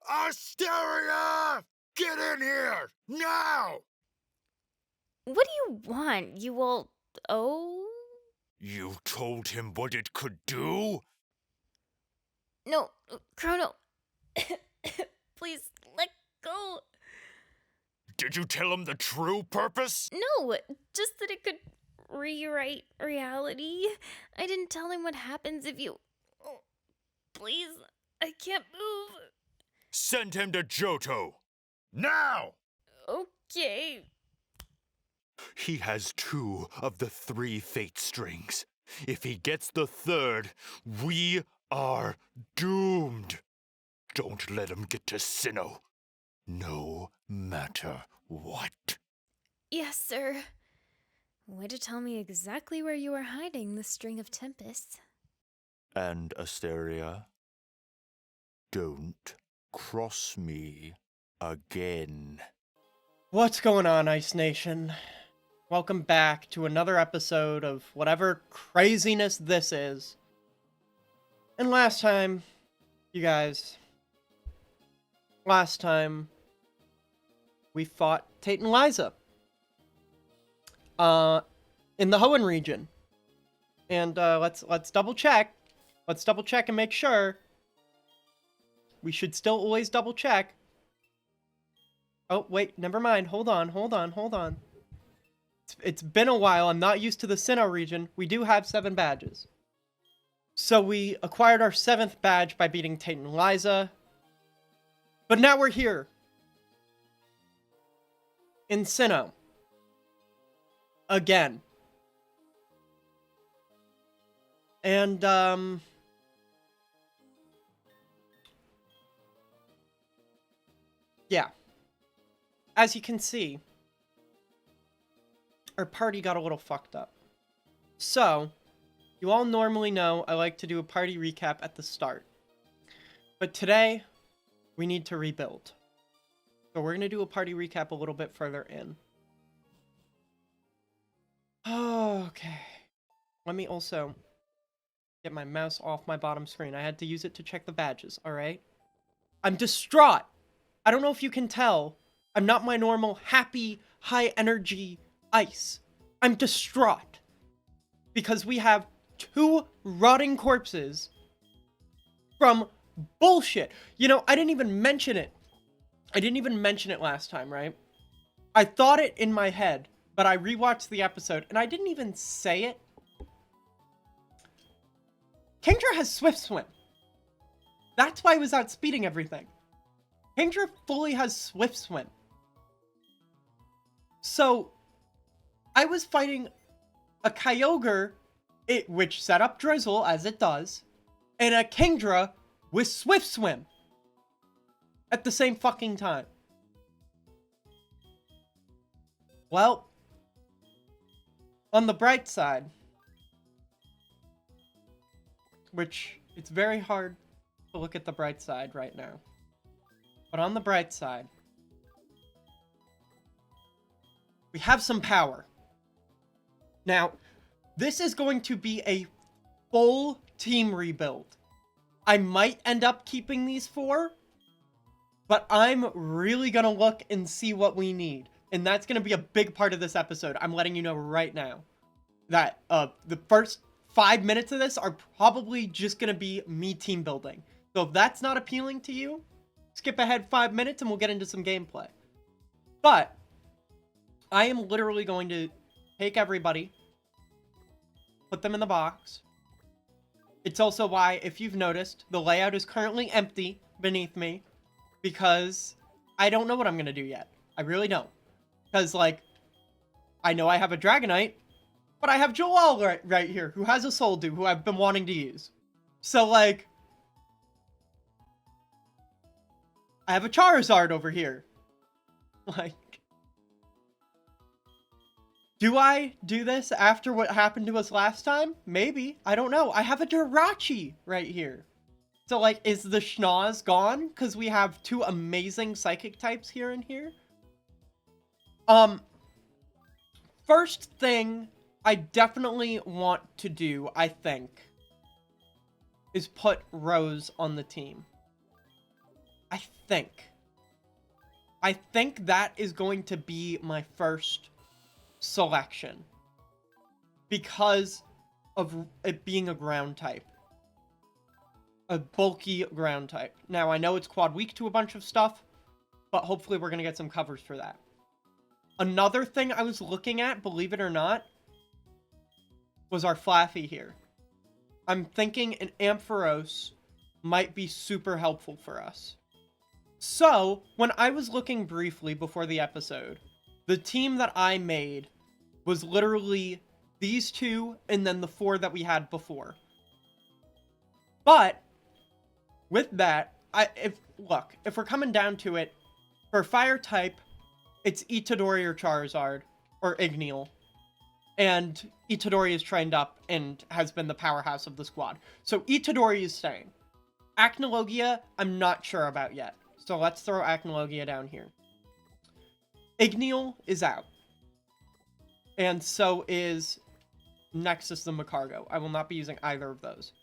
Asteria! Get in here! Now! What do you want, you old... Oh? You told him what it could do? No, Chrono. Please, let go. Did you tell him the true purpose? No, just that it could rewrite reality. I didn't tell him what happens if you... Oh, please, I can't move. Send him to Johto! Now! Okay. He has 2 of the 3 fate strings. If he gets the 3rd, we are doomed. Don't let him get to Sinnoh, no matter what. Yes, sir. Way to tell me exactly where you are hiding the string of tempests. And Asteria, don't cross me again. What's going on, Ice Nation? Welcome back to another episode of whatever craziness this is. And last time, you guys, we fought Tate and Liza in the Hoenn region. And let's double check. Let's double check and make sure. We should still always double check. Oh, wait, never mind. Hold on. It's been a while. I'm not used to the Sinnoh region. We do have 7 badges. So we acquired our 7th badge by beating Tate and Liza. But now we're here. In Sinnoh. Again. And, yeah. As you can see, our party got a little fucked up. So, you all normally know I like to do a party recap at the start. But today, we need to rebuild. So we're going to do a party recap a little bit further in. Okay. Let me also get my mouse off my bottom screen. I had to use it to check the badges, alright? I'm distraught! I don't know if you can tell. I'm not my normal happy, high energy Ice. I'm distraught. Because we have 2 rotting corpses from bullshit. You know, I didn't even mention it. I didn't even mention it last time, right? I thought it in my head, but I rewatched the episode, and I didn't even say it. Kingdra has Swift Swim. That's why I was outspeeding everything. Kingdra fully has Swift Swim. So, I was fighting a Kyogre, which set up Drizzle, as it does, and a Kingdra with Swift Swim. At the same fucking time. Well, on the bright side, which it's very hard to look at the bright side right now, but on the bright side, we have some power. Now, this is going to be a full team rebuild. I might end up keeping these 4, but I'm really gonna look and see what we need. And that's gonna be a big part of this episode. I'm letting you know right now that the first 5 minutes of this are probably just gonna be me team building. So if that's not appealing to you, skip ahead 5 minutes and we'll get into some gameplay. But I am literally going to take everybody, put them in the box. It's also why, if you've noticed, the layout is currently empty beneath me. Because I don't know what I'm going to do yet. I really don't. Because, like, I know I have a Dragonite, but I have Joel right here, who has a Soul Dew, who I've been wanting to use. So, like, I have a Charizard over here. Like, do I do this after what happened to us last time? Maybe. I don't know. I have a Jirachi right here. So, like, is the Schnoz gone? Because we have 2 amazing Psychic types here and here. First thing I definitely want to do, I think, is put Rose on the team. I think that is going to be my first selection because of it being a ground type. A bulky ground type. Now, I know it's quad weak to a bunch of stuff, but hopefully we're going to get some covers for that. Another thing I was looking at, believe it or not, was our Flaffy here. I'm thinking an Ampharos might be super helpful for us. So, when I was looking briefly before the episode, the team that I made was literally these two and then the four that we had before. But, with that, if we're coming down to it, for fire type, it's Itadori or Charizard, or Igneel. And Itadori is trained up and has been the powerhouse of the squad. So Itadori is staying. Acnologia, I'm not sure about yet. So let's throw Acnologia down here. Igneel is out. And so is Nexus the Macargo. I will not be using either of those.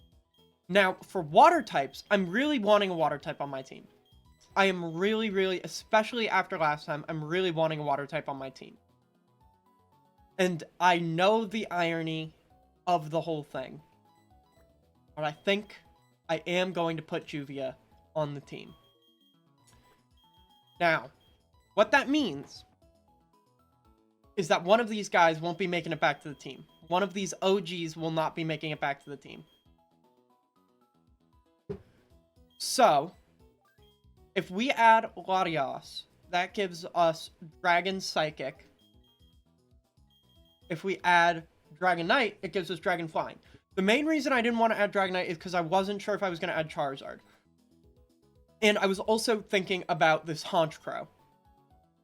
Now, for water types, I'm really wanting a water type on my team. I am really, especially after last time, I'm really wanting a water type on my team. And I know the irony of the whole thing. But I think I am going to put Juvia on the team. Now, what that means is that one of these guys won't be making it back to the team. One of these OGs will not be making it back to the team. So, if we add Latios, that gives us Dragon Psychic. If we add Dragonite, it gives us Dragon Flying. The main reason I didn't want to add Dragonite is because I wasn't sure if I was going to add Charizard. And I was also thinking about this Honchkrow.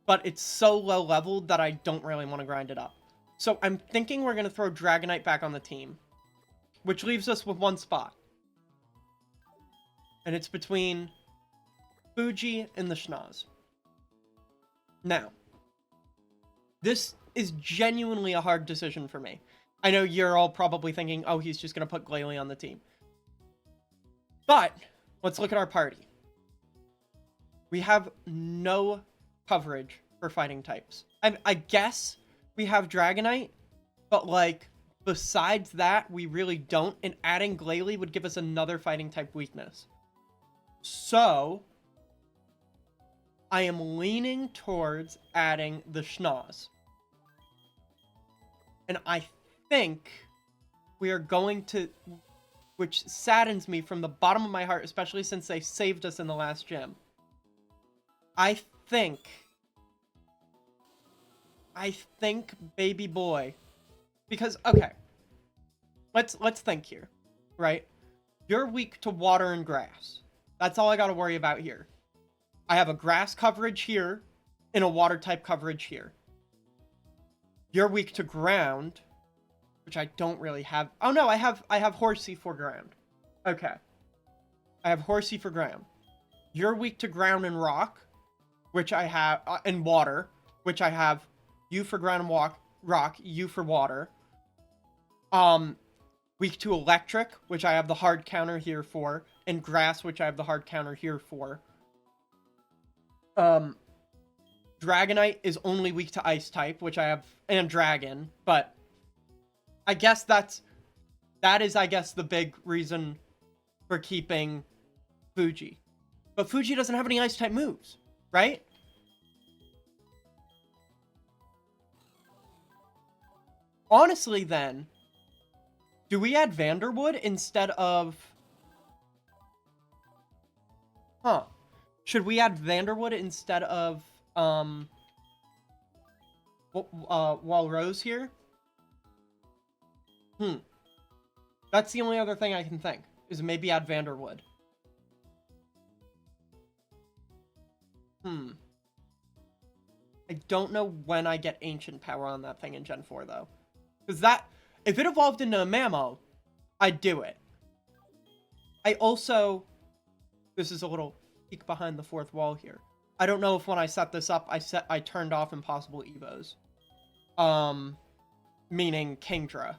But it's so low leveled that I don't really want to grind it up. So I'm thinking we're going to throw Dragonite back on the team. Which leaves us with one spot. And it's between Fuji and the Schnoz. Now, this is genuinely a hard decision for me. I know you're all probably thinking, oh, he's just going to put Glalie on the team. But, let's look at our party. We have no coverage for fighting types. I guess we have Dragonite, but like, besides that, we really don't, and adding Glalie would give us another fighting type weakness. So, I am leaning towards adding the Schnoz. And I think we are going to, which saddens me from the bottom of my heart, especially since they saved us in the last gym. I think baby boy, because, okay, let's think here, right? You're weak to water and grass. That's all I gotta worry about here. I have a grass coverage here and a water type coverage here. You're weak to ground, which I don't really have. Oh no, I have Horsey for ground. Okay. I have Horsey for ground. You're weak to ground and rock, which I have, and water, which I have you for ground and rock, you for water. Weak to electric, which I have the hard counter here for, and grass, which I have the hard counter here for. Dragonite is only weak to ice type, which I have, and dragon, but I guess that is, I guess, the big reason for keeping Fuji. But Fuji doesn't have any ice type moves, right? Honestly, then, do we add Vanderwood instead of... Huh. Should we add Vanderwood instead of, Walrose here? That's the only other thing I can think, is maybe add Vanderwood. I don't know when I get Ancient Power on that thing in Gen 4, though. Because that, if it evolved into a Mammo, I'd do it. I also, this is a little peek behind the fourth wall here. I don't know if when I set this up, I turned off Impossible Evos. Meaning Kingdra.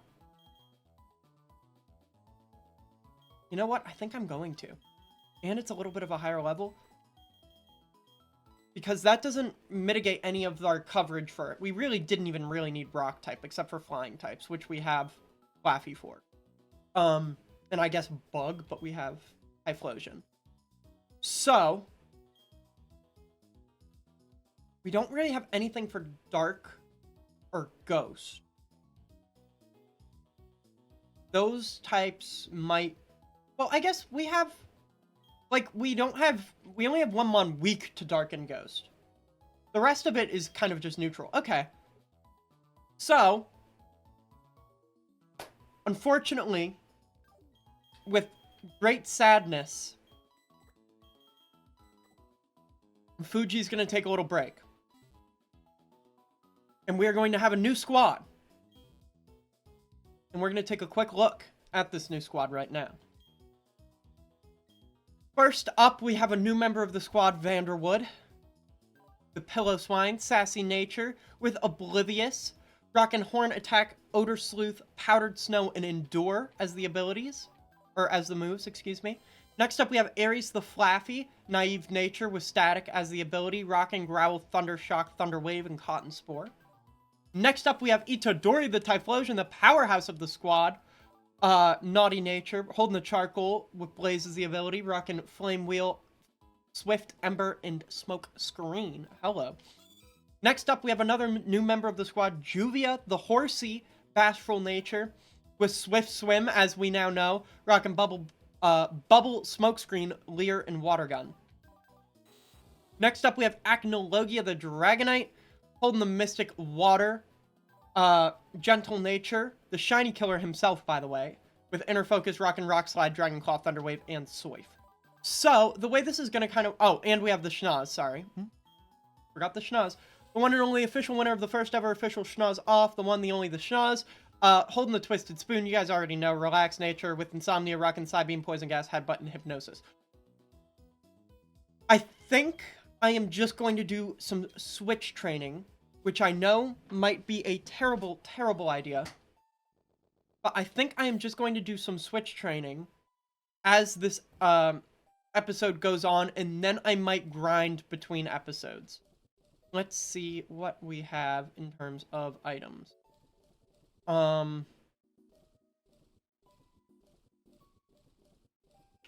You know what? I think I'm going to. And it's a little bit of a higher level. because that doesn't mitigate any of our coverage for it. We really didn't even really need rock type, except for flying types, which we have Flaffy for. And I guess bug, but we have Typhlosion. So, we don't really have anything for dark or ghost. Those types might... Well, I guess we have... Like, we only have one mon weak to dark and ghost. The rest of it is kind of just neutral. Okay. So, unfortunately, with great sadness, Fuji's going to take a little break. And we are going to have a new squad. And we're going to take a quick look at this new squad right now. First up, we have a new member of the squad, Vanderwood. The Pillow Swine, Sassy Nature, with Oblivious, Rock and Horn Attack, Odor Sleuth, Powdered Snow, and Endure as the abilities. Or as the moves, excuse me. Next up, we have Ares the Flaffy, Naive Nature with Static as the ability, Rock and Growl, Thunder Shock, Thunder Wave, and Cotton Spore. Next up, we have Itadori the Typhlosion, the powerhouse of the squad, Naughty Nature, holding the Charcoal with Blaze as the ability, Rock and Flame Wheel, Swift, Ember, and Smoke Screen. Hello. Next up, we have another new member of the squad, Juvia the Horsey, Bashful Nature, with Swift Swim, as we now know, Rock and Bubble, Smokescreen, Leer, and Water Gun. Next up, we have Acnologia the Dragonite, holding the Mystic Water, Gentle Nature, the Shiny Killer himself, by the way, with Inner Focus, Rock and Rock Slide, Dragon Claw, Thunder Wave, and Soif. So, the way this is going to kind of... Oh, and we have the Schnoz, sorry. Forgot the Schnoz. The one and only official winner of the first ever official Schnoz off, the one, the only, the Schnoz. Holding the Twisted Spoon, you guys already know. Relaxed Nature with Insomnia, Rock and Psybeam, Poison Gas, Headbutt, and Hypnosis. I think I am just going to do some switch training, which I know might be a terrible, terrible idea. But I think I am just going to do some switch training as this episode goes on, and then I might grind between episodes. Let's see what we have in terms of items. I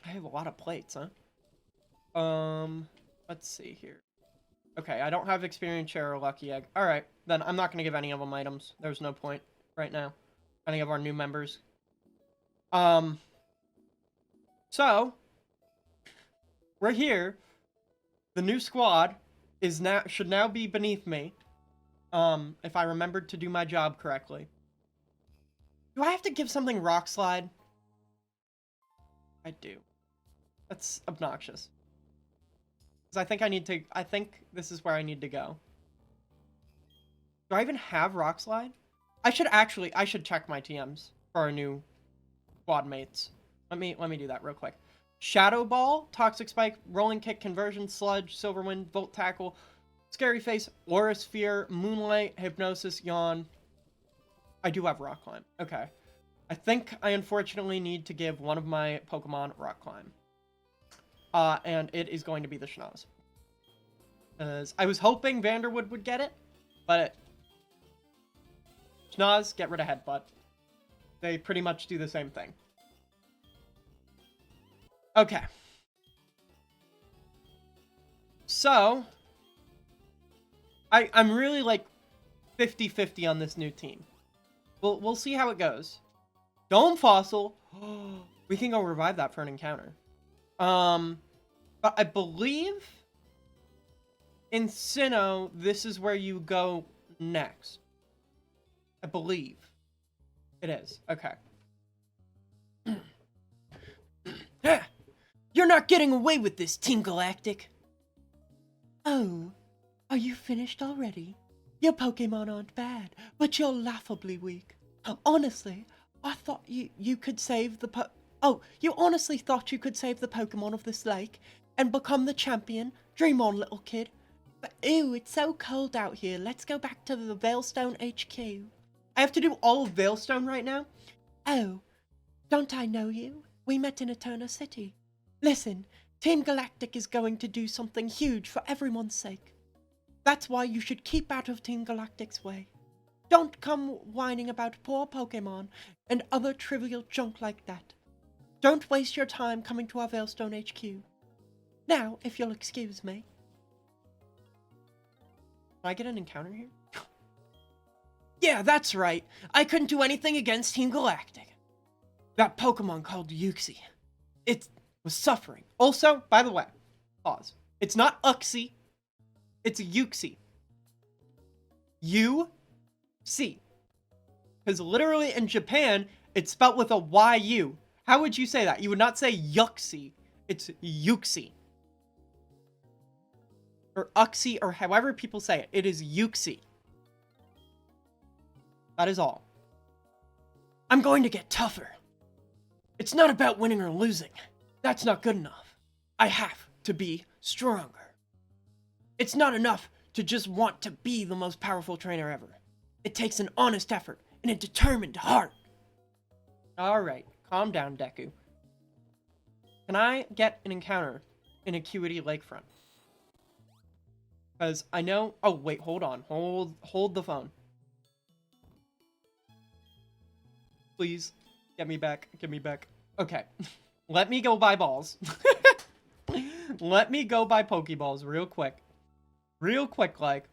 have a lot of plates, huh? Let's see here. Okay, I don't have Experience Share or Lucky Egg. Alright, then I'm not going to give any of them items. There's no point right now. Any of our new members. So, we're here. The new squad should now be beneath me. If I remembered to do my job correctly. Do I have to give something Rock Slide? I do. That's obnoxious. Because I think this is where I need to go. Do I even have Rock Slide? I should check my TMs for our new squad mates. Let me do that real quick. Shadow Ball, Toxic Spike, Rolling Kick, Conversion, Sludge, Silverwind, Volt Tackle, Scary Face, Aura Sphere, Moonlight, Hypnosis, Yawn. I do have Rock Climb. Okay. I think I unfortunately need to give one of my Pokemon Rock Climb. And it is going to be the Schnoz. I was hoping Vanderwood would get it, but Schnoz, get rid of Headbutt. They pretty much do the same thing. Okay. So, I'm really like 50-50 on this new team. We'll see how it goes. Dome Fossil. We can go revive that for an encounter. But I believe in Sinnoh, this is where you go next. I believe. It is. Okay. You're not getting away with this, Team Galactic. Oh, are you finished already? Your Pokemon aren't bad, but you're laughably weak. Honestly, I thought you could save the you honestly thought you could save the Pokemon of this lake and become the champion? Dream on, little kid. But ew, it's so cold out here. Let's go back to the Veilstone HQ. I have to do all of Veilstone right now? Oh, don't I know you? We met in Eterna City. Listen, Team Galactic is going to do something huge for everyone's sake. That's why you should keep out of Team Galactic's way. Don't come whining about poor Pokemon and other trivial junk like that. Don't waste your time coming to our Veilstone HQ. Now, if you'll excuse me. Can I get an encounter here? Yeah, that's right. I couldn't do anything against Team Galactic. That Pokemon called Uxie. It was suffering. Also, by the way, pause. It's not Uxie. It's Uxie. U-C. Because literally in Japan, it's spelled with a Y-U. How would you say that? You would not say Yuxie. It's Uxie. Or Uxie, or however people say it. It is Uxie. That is all. I'm going to get tougher. It's not about winning or losing. That's not good enough. I have to be stronger. It's not enough to just want to be the most powerful trainer ever. It takes an honest effort and a determined heart. Alright, calm down, Deku. Can I get an encounter in Acuity Lakefront? Because I know... Oh, wait, hold on. Hold the phone. Please, get me back. Get me back. Okay. Let me go buy balls. Let me go buy Pokeballs real quick. Real quick, like.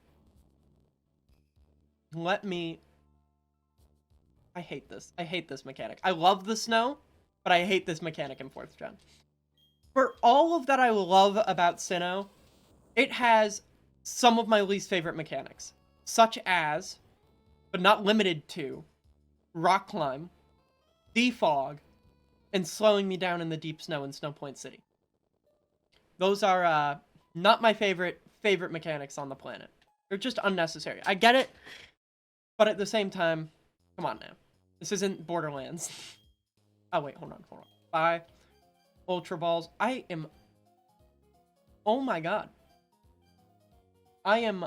Let me... I hate this. I hate this mechanic. I love the snow, but I hate this mechanic in 4th gen. For all of that I love about Sinnoh, it has some of my least favorite mechanics. Such as, but not limited to, rock climb, defog, and slowing me down in the deep snow in Snow Point City. Those are not my favorite mechanics on the planet. They're just unnecessary. I get it, but at the same time, come on now. This isn't Borderlands. Oh, wait, hold on. Buy Ultra Balls. I am... Oh my god. I am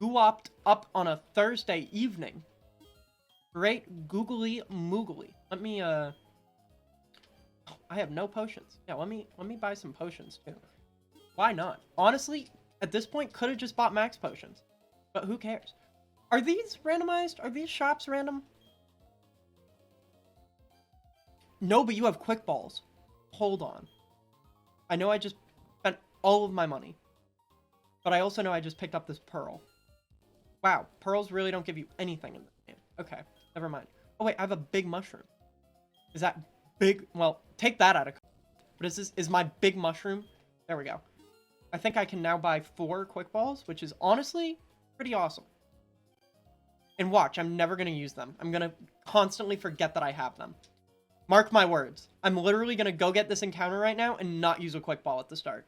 goooped up on a Thursday evening. Great googly moogly. Let me, I have no potions. Yeah, let me buy some potions, too. Why not? Honestly, at this point, could have just bought max potions. But who cares? Are these randomized? Are these shops random? No, but you have quick balls. Hold on. I know I just spent all of my money. But I also know I just picked up this pearl. Wow, pearls really don't give you anything in this game. Okay, never mind. Oh wait, I have a big mushroom. Is that big? Well, take that out of... But is my big mushroom? There we go. I think I can now buy 4 quick balls, which is honestly pretty awesome. And watch, I'm never going to use them. I'm going to constantly forget that I have them. Mark my words. I'm literally going to go get this encounter right now and not use a quick ball at the start.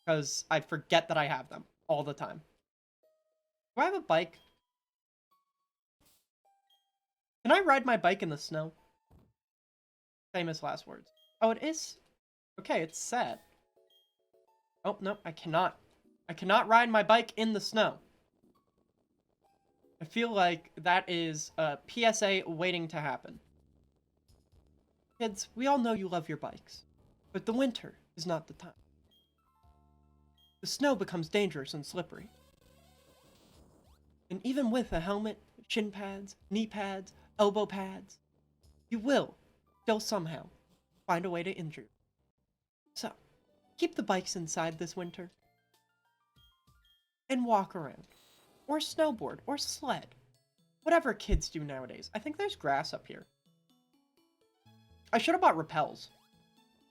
Because I forget that I have them all the time. Do I have a bike? Can I ride my bike in the snow? Famous last words. Oh, it is? Okay, it's sad. Oh, no, I cannot. I cannot ride my bike in the snow. I feel like that is a PSA waiting to happen. Kids, we all know you love your bikes, but the winter is not the time. The snow becomes dangerous and slippery. And even with a helmet, shin pads, knee pads, elbow pads, you will still somehow find a way to injure you. So, keep the bikes inside this winter and walk around, or snowboard, or sled. Whatever kids do nowadays. I think there's grass up here. I should have bought repels,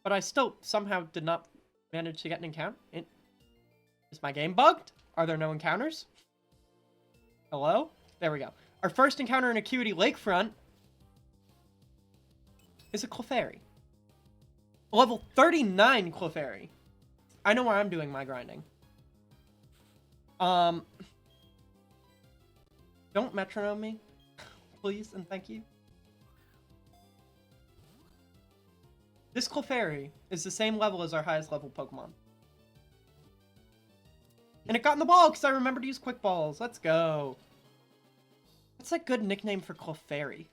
but I still somehow did not manage to get an encounter. Is my game bugged? Are there no encounters? Hello? There we go. Our first encounter in Acuity Lakefront is a Clefairy. Level 39 Clefairy. I know where I'm doing my grinding. Don't metronome me, please and thank you. This Clefairy is the same level as our highest level Pokemon. And it got in the ball because I remembered to use quick balls. Let's go. What's a good nickname for Clefairy?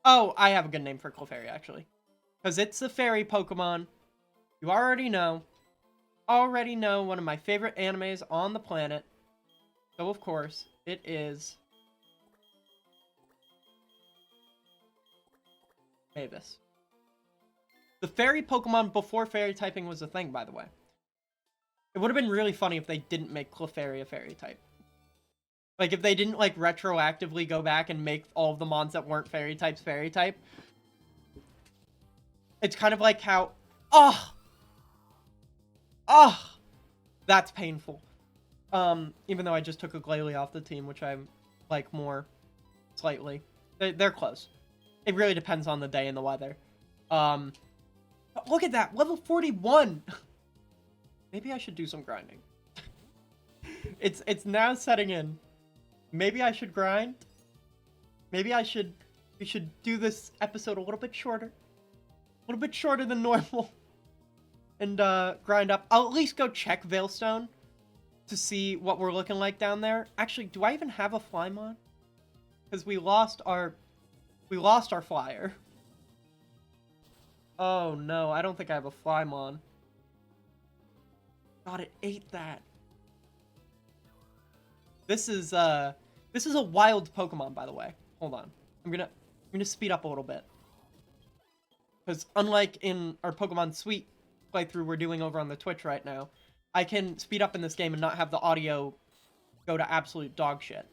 Oh, I have a good name for Clefairy, actually. Because it's the fairy Pokemon. You already know. One of my favorite animes on the planet. So, of course, it is Mavis. The fairy Pokemon before fairy typing was a thing, by the way. It would have been really funny if they didn't make Clefairy a fairy type. Like, if they didn't, like, retroactively go back and make all of the mons that weren't fairy types fairy type. It's kind of like how... That's painful. Even though I just took a Glalie off the team, which I like more slightly. They're close. It really depends on the day and the weather. Look at that, level 41. Maybe I should do some grinding. It's now setting in. Maybe I should grind. Maybe we should do this episode a little bit shorter. A little bit shorter than normal. And grind up. I'll at least go check Veilstone to see what we're looking like down there. Actually, do I even have a Flymon? Because we lost our flyer. Oh no, I don't think I have a Flymon. God, it ate that. This is a wild Pokemon, by the way. Hold on. I'm gonna speed up a little bit. Because unlike in our Pokemon Suite playthrough we're doing over on the Twitch right now, I can speed up in this game and not have the audio go to absolute dog shit.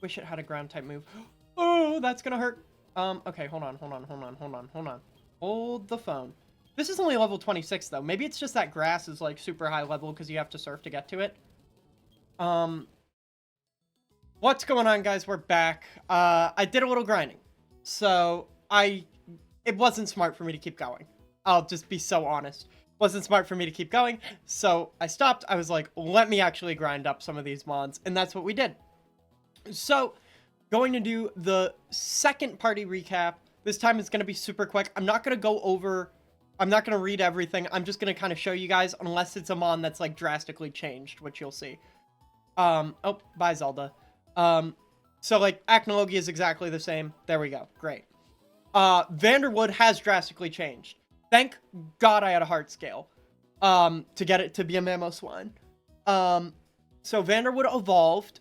Wish it had a ground type move. Oh, that's gonna hurt. Okay, hold on. Hold the phone. This is only level 26 though. Maybe it's just that grass is like super high level because you have to surf to get to it. What's going on, guys? We're back. I did a little grinding. So it wasn't smart for me to keep going. I'll just be so honest. Wasn't smart for me to keep going. So I stopped. I was like, let me actually grind up some of these mods. And that's what we did. So going to do the second party recap. This time it's going to be super quick. I'm not going to read everything. I'm just going to kind of show you guys, unless it's a mon that's like drastically changed, which you'll see. Oh, bye Zelda. So like Acnologia is exactly the same. There we go. Great. Vanderwood has drastically changed. Thank God I had a heart scale, to get it to be a Mamoswine. So Vanderwood evolved,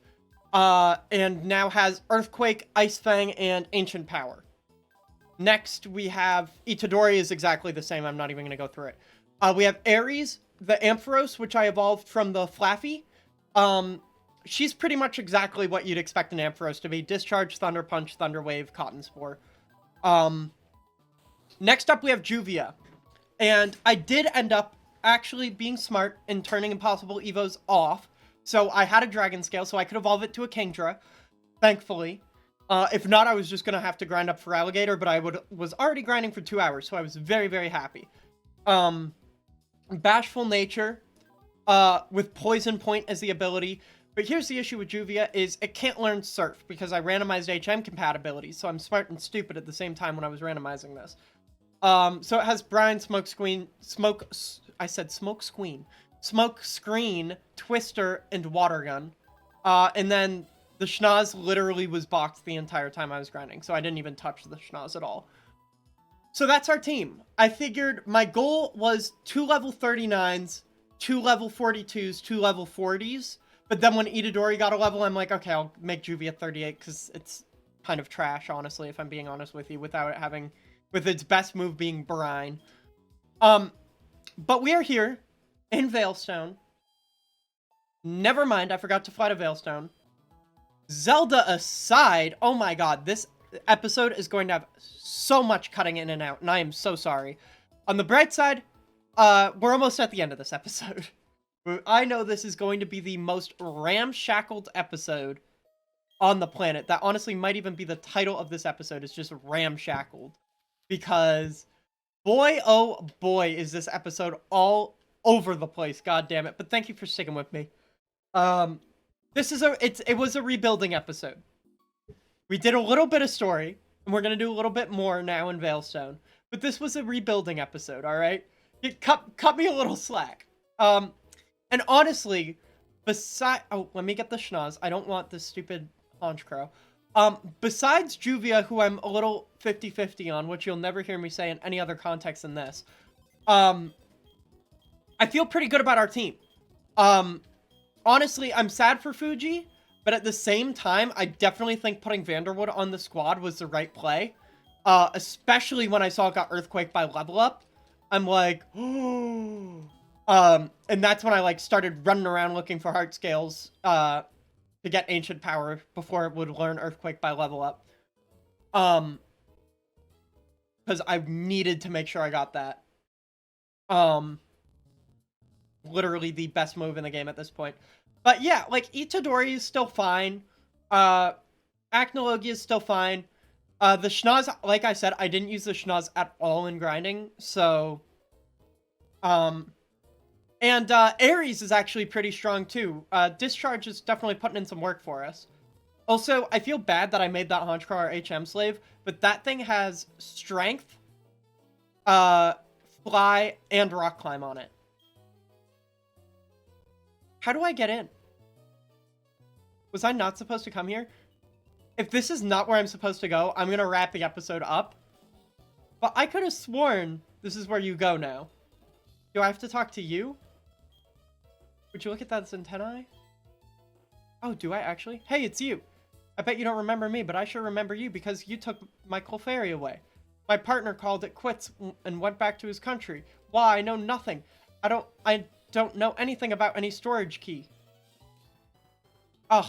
and now has Earthquake, Ice Fang, and Ancient Power. Next, we have Itadori is exactly the same. I'm not even going to go through it. We have Ares, the Ampharos, which I evolved from the Flaffy. She's pretty much exactly what you'd expect an Ampharos to be. Discharge, Thunder Punch, Thunder Wave, Cotton Spore. Next up, we have Juvia. And I did end up actually being smart and turning Impossible Evos off. So I had a Dragon Scale, so I could evolve it to a Kingdra, thankfully. If not, I was just going to have to grind up for Alligator, but I was already grinding for 2 hours, so I was very, very happy. Bashful Nature, with Poison Point as the ability. But here's the issue with Juvia, is it can't learn Surf, because I randomized HM compatibility, so I'm smart and stupid at the same time when I was randomizing this. So it has Brine, Smoke Screen, Twister, and Water Gun. And then the Schnoz literally was boxed the entire time I was grinding, so I didn't even touch the Schnoz at all. So that's our team. I figured my goal was 2 level 39s, 2 level 42s, 2 level 40s. But then when Itadori got a level, I'm like, okay, I'll make Juvia 38 because it's kind of trash, honestly, if I'm being honest with you, without it having, with its best move being Brine. But we are here in Veilstone. Never mind, I forgot to fly to Veilstone. Zelda aside, oh my god, this episode is going to have so much cutting in and out, and I am so sorry. On the bright side, we're almost at the end of this episode. I know this is going to be the most ramshackled episode on the planet. That honestly might even be the title of this episode, is just ramshackled. Because, boy, oh boy, is this episode all over the place, god damn it. But thank you for sticking with me. It was a rebuilding episode. We did a little bit of story, and we're gonna do a little bit more now in Veilstone. But this was a rebuilding episode, alright? Cut me a little slack. And honestly, oh, let me get the Schnoz. I don't want this stupid Honchcrow. Besides Juvia, who I'm a little 50-50 on, which you'll never hear me say in any other context than this, I feel pretty good about our team. Honestly, I'm sad for Fuji, but at the same time, I definitely think putting Vanderwood on the squad was the right play. Especially when I saw it got Earthquake by level up. I'm like, oh. And that's when I like started running around looking for heart scales, to get Ancient Power before it would learn Earthquake by level up. Because I needed to make sure I got that. Literally the best move in the game at this point. But yeah, like, Itadori is still fine. Acnologia is still fine. The Schnoz, like I said, I didn't use the Schnoz at all in grinding, so... And Ares is actually pretty strong, too. Discharge is definitely putting in some work for us. Also, I feel bad that I made that Honchkar our HM slave, but that thing has Strength, Fly, and Rock Climb on it. How do I get in? Was I not supposed to come here? If this is not where I'm supposed to go, I'm gonna wrap the episode up. But I could have sworn this is where you go now. Do I have to talk to you? Would you look at that antennae? Oh, do I actually? Hey, it's you. I bet you don't remember me, but I sure remember you because you took my Clefairy away. My partner called it quits and went back to his country. Why? I know nothing. I don't know anything about any storage key. Ugh.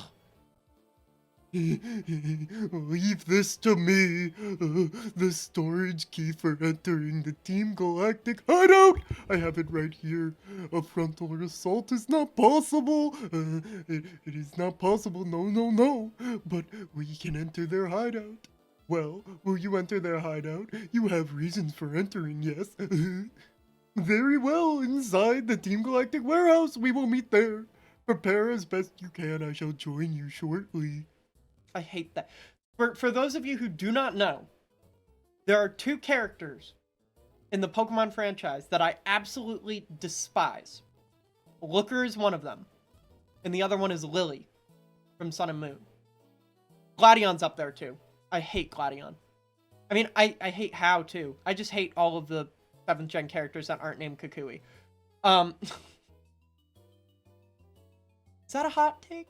Leave this to me. The storage key for entering the Team Galactic hideout. I have it right here. A frontal assault is not possible. It is not possible. No. But we can enter their hideout. Well, will you enter their hideout? You have reasons for entering, yes? Very well. Inside the Team Galactic warehouse. We will meet there. Prepare as best you can. I shall join you shortly. I hate that. For those of you who do not know, there are two characters in the Pokemon franchise that I absolutely despise. Looker is one of them, and the other one is Lily from Sun and Moon. Gladion's up there too. I hate Gladion. I mean, I hate How too. I just hate all of the 7th gen characters that aren't named Kukui. Is that a hot take?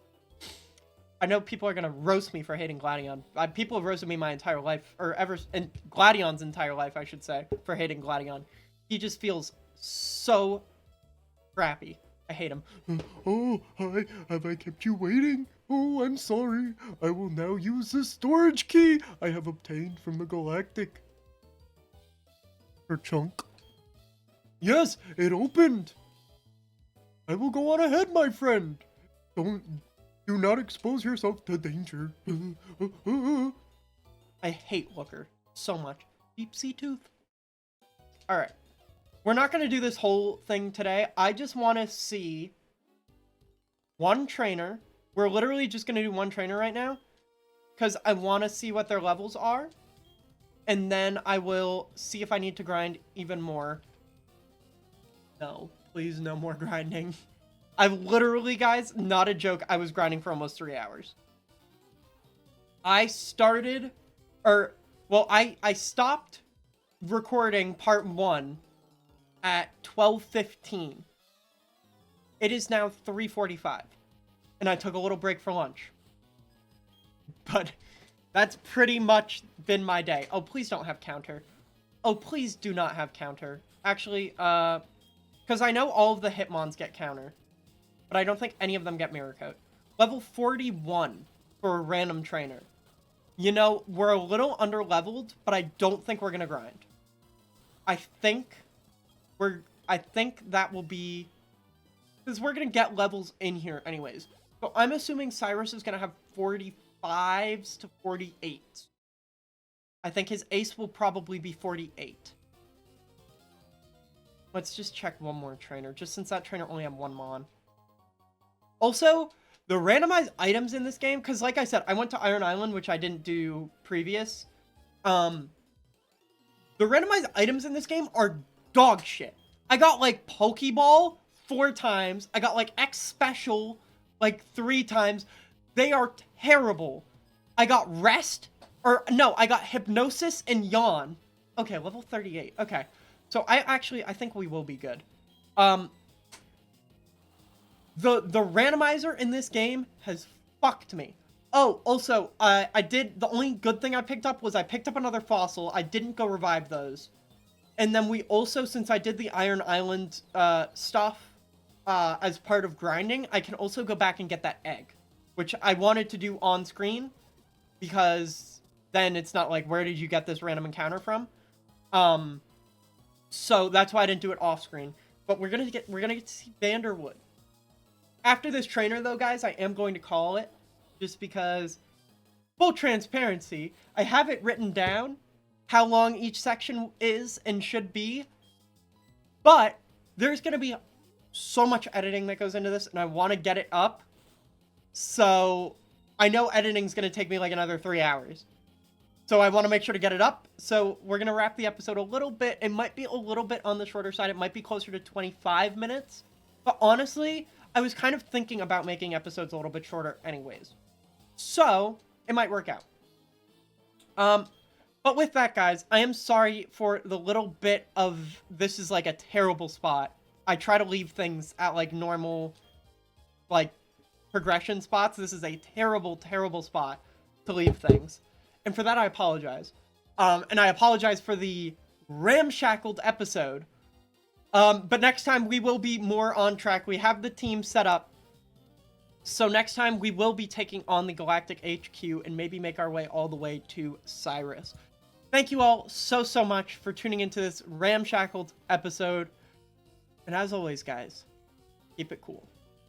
I know people are gonna roast me for hating Gladion. People have roasted me my entire life, and Gladion's entire life, I should say, for hating Gladion. He just feels so crappy. I hate him. Oh, hi. Have I kept you waiting? Oh, I'm sorry. I will now use the storage key I have obtained from the Galactic. Chunk. Yes, it opened. I will go on ahead, my friend. Do not expose yourself to danger. I hate Looker so much. Deep sea tooth. Alright. We're not going to do this whole thing today. I just want to see one trainer. We're literally just going to do one trainer right now. Because I want to see what their levels are. And then I will see if I need to grind even more. No. Please, no more grinding. I've literally, guys, not a joke, I was grinding for almost 3 hours. I stopped recording part 1 at 12:15. It is now 3:45, and I took a little break for lunch. But that's pretty much been my day. Oh, please don't have counter. Oh, please do not have counter. Actually, because I know all of the Hitmons get counter. But I don't think any of them get Mirror Coat. Level 41 for a random trainer. You know, we're a little under-leveled, but I don't think we're going to grind. I think that will be... Because we're going to get levels in here anyways. So I'm assuming Cyrus is going to have 45s to 48s. I think his ace will probably be 48. Let's just check one more trainer, just since that trainer only had one Mon. Also, the randomized items in this game, because like I said, I went to Iron Island, which I didn't do previous. The randomized items in this game are dog shit. I got, like, Pokeball 4 times. I got, like, X Special, like, 3 times. They are terrible. I got rest, or no, I got hypnosis and yawn. Okay, level 38. Okay. So I think we will be good. The randomizer in this game has fucked me. Oh, also, the only good thing I picked up was I picked up another fossil. I didn't go revive those. And then we also, since I did the Iron Island stuff as part of grinding, I can also go back and get that egg, which I wanted to do on screen because then it's not like, where did you get this random encounter from? So that's why I didn't do it off screen. But we're gonna get to see Vanderwood. After this trainer, though, guys, I am going to call it, just because, full transparency, I have it written down how long each section is and should be, but there's going to be so much editing that goes into this, and I want to get it up, so I know editing's going to take me like another 3 hours. So I want to make sure to get it up, so we're going to wrap the episode a little bit. It might be a little bit on the shorter side. It might be closer to 25 minutes, but honestly, I was kind of thinking about making episodes a little bit shorter anyways. So, it might work out. But with that, guys, I am sorry for the little bit of this is like a terrible spot. I try to leave things at like normal, like, progression spots. This is a terrible, terrible spot to leave things. And for that, I apologize. And I apologize for the ramshackled episode. But next time we will be more on track. We have the team set up. So next time we will be taking on the Galactic HQ and maybe make our way all the way to Cyrus. Thank you all so, so much for tuning into this ramshackled episode. And as always, guys, keep it cool.